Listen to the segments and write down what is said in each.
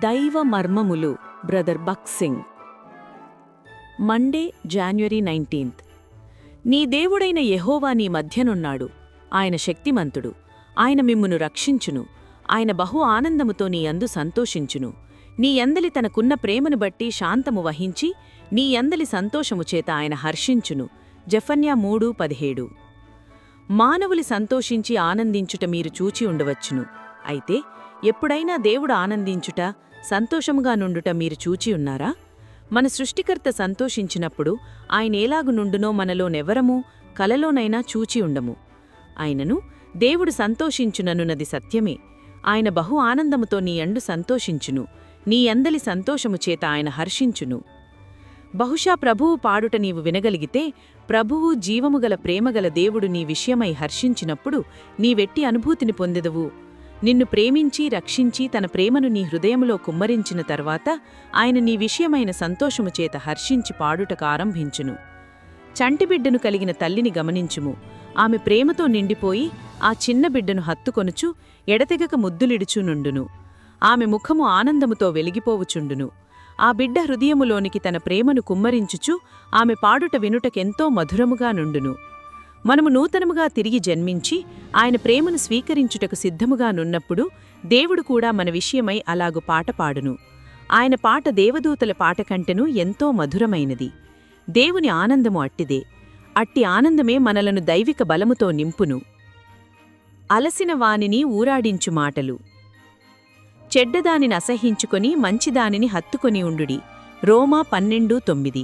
దైవ మర్మములు brother Bakht Singh. Monday, January 19. నీ దేవుడైన యెహోవా నీ మధ్యనున్నాడు. ఆయన శక్తిమంతుడు. ఆయన మిమ్మును రక్షించును. ఆయన బహు ఆనందముతో నీ యందు సంతోషించును. నీ యందలి తనకున్న ప్రేమను బట్టి శాంతము వహించి నీ యందలి సంతోషము చేత ఆయన హర్షించును. జెఫన్యా 3:17. మానవులు సంతోషించి ఆనందించుట మీరు చూచి ఉండవచ్చును. అయితే ఎప్పుడైనా దేవుడు ఆనందించుట, సంతోషముగా నుండుట మీరు చూచి ఉన్నారా? మన సృష్టికర్త సంతోషించినప్పుడు ఆయనేలాగు నుండునో మనలోనెవరమూ కలలోనైనా చూచి ఉండము. ఆయనను దేవుడు సంతోషించుననున్నది సత్యమే. ఆయన బహు ఆనందముతో నీ యందు సంతోషించును. నీ యందలి సంతోషము చేత ఆయన హర్షించును. బహుశా ప్రభువు పాడుట నీవు వినగలిగితే, ప్రభువు జీవముగల ప్రేమగల దేవుడు నీ విషయమై హర్షించినప్పుడు నీవెట్టి అనుభూతిని పొందెదవు. నిన్ను ప్రేమించి రక్షించి తన ప్రేమను నీ హృదయములో కుమ్మరించిన తర్వాత ఆయన నీ విషయమైన సంతోషము చేత హర్షించి పాడుటకు ఆరంభించును. చంటిబిడ్డను కలిగిన తల్లిని గమనించుము. ఆమె ప్రేమతో నిండిపోయి ఆ చిన్న బిడ్డను హత్తుకొనుచు ఎడతెగక ముద్దులిడుచునుండును. ఆమె ముఖము ఆనందముతో వెలిగిపోవుచుండును. ఆ బిడ్డ హృదయములోనికి తన ప్రేమను కుమ్మరించుచు ఆమె పాడుట వినుటకెంతో మధురముగా నుండును. మనము నూతనముగా తిరిగి జన్మించి ఆయన ప్రేమను స్వీకరించుటకు సిద్ధముగా నున్నప్పుడు దేవుడు కూడా మన విషయమై అలాగు పాట పాడును. ఆయన పాట దేవదూతల పాట కంటెను ఎంతో మధురమైనది. దేవుని ఆనందము అట్టిదే. అట్టి ఆనందమే మనలను దైవిక బలముతో నింపును. అలసిన వానిని ఊరాడించు మాటలు. చెడ్డదానిని అసహించుకొని మంచిదానిని హత్తుకొని ఉండుడి. రోమా 12:9.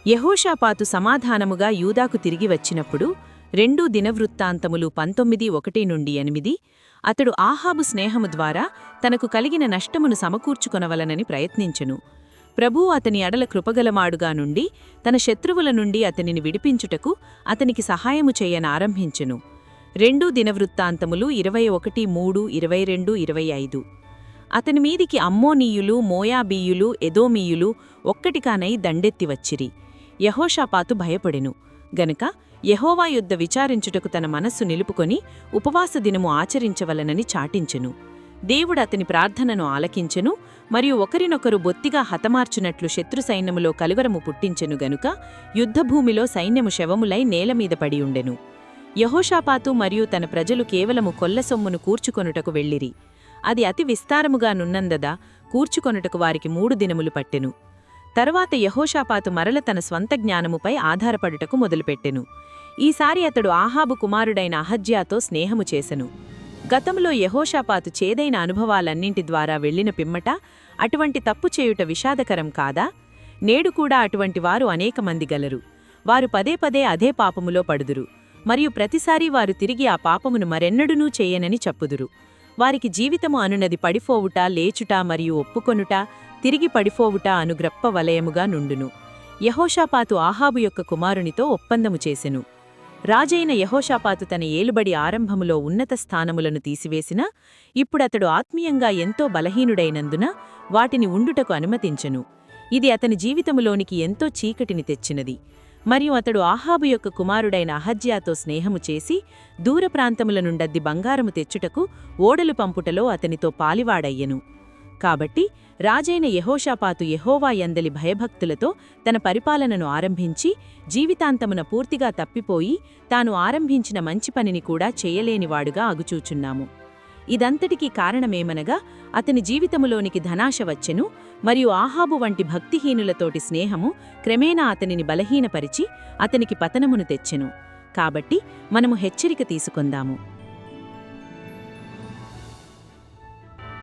యెహోషాపాతు సమాధానముగా యూదాకు తిరిగి వచ్చినప్పుడు 2 దినవృత్తాంతములు 19:1-8 అతడు ఆహాబు స్నేహము ద్వారా తనకు కలిగిన నష్టమును సమకూర్చుకొనవలనని ప్రయత్నించెను. ప్రభువు అతని అడల కృపగలమాడుగా నుండి తన శత్రువుల నుండి అతనిని విడిపించుటకు అతనికి సహాయము చేయనారంభించెను. 2 దినవృత్తాంతములు 21:3-22-25. అతని మీదికి అమ్మోనీయులు, మోయాబీయులు, ఎదోమీయులు ఒక్కటికానై దండెత్తివచ్చిరి. యెహోషాపాతు భయపడెను గనుక యెహోవా యుద్ధ విచారించుటకు తన మనస్సు నిలుపుకొని ఉపవాస దినము ఆచరించవలనని చాటించెను. దేవుడు అతని ప్రార్థనను ఆలకించెను మరియు ఒకరినొకరు బొత్తిగా హతమార్చునట్లు శత్రు సైన్యములో కలువరము పుట్టించెను గనుక యుద్ధభూమిలో సైన్యము శవములై నేలమీద పడియుండెను. యెహోషాపాతు మరియు తన ప్రజలు కేవలము కొల్లసొమ్మును కూర్చుకొనుటకు వెళ్ళిరి. అది అతి విస్తారముగా నున్నందదా కూర్చుకొనుటకు వారికి 3 దినములు పట్టెను. తరువాత యెహోషాపాతు మరల తన స్వంత జ్ఞానముపై ఆధారపడుటకు మొదలుపెట్టెను. ఈసారి అతడు ఆహాబు కుమారుడైన అహజ్యాతో స్నేహము చేసెను. గతంలో యెహోషాపాతు చేదైన అనుభవాలన్నింటి ద్వారా వెళ్లిన పిమ్మట అటువంటి తప్పు చేయుట విషాదకరం కాదా? నేడు కూడా అటువంటి వారు అనేకమంది గలరు. వారు పదే పదే అదే పాపములో పడుదురు మరియు ప్రతిసారీ వారు తిరిగి ఆ పాపమును మరెన్నడూనూ చేయనని చెప్పుదురు. వారికి జీవితము అనునది పడిపోవుట, లేచుట మరియు ఒప్పుకొనుట, తిరిగి పడిపోవుట అను గ్రప్ప వలయముగా నుండును. యెహోషాపాతు ఆహాబు యొక్క కుమారునితో ఒప్పందము చేసెను. రాజైన యెహోషాపాతు తన ఏలుబడి ఆరంభములో ఉన్నత స్థానములను తీసివేసినా ఇప్పుడతడు ఆత్మీయంగా ఎంతో బలహీనుడైనందున వాటిని ఉండుటకు అనుమతించెను. ఇది అతని జీవితములోనికి ఎంతో చీకటిని తెచ్చినది. మరియు అతడు ఆహాబు యొక్క కుమారుడైన అహజ్యాతో స్నేహము చేసి దూర ప్రాంతముల నుండద్ది బంగారము తెచ్చుటకు ఓడలు పంపుటలో అతనితో పాలివాడయ్యెను. కాబట్టి రాజైన యెహోషాపాతు యెహోవా యందలి భయభక్తులతో తన పరిపాలనను ఆరంభించి జీవితాంతమున పూర్తిగా తప్పిపోయి తాను ఆరంభించిన మంచి పనిని కూడా చేయలేనివాడుగా అగుచూచున్నాము. ఇదంతటికీ కారణమేమనగా అతని జీవితములోనికి ధనాశ వచ్చెను మరియు ఆహాబు వంటి భక్తిహీనులతోటి స్నేహము క్రమేణా అతనిని బలహీనపరిచి అతనికి పతనమును తెచ్చెను. కాబట్టి మనము హెచ్చరిక తీసుకొందాము.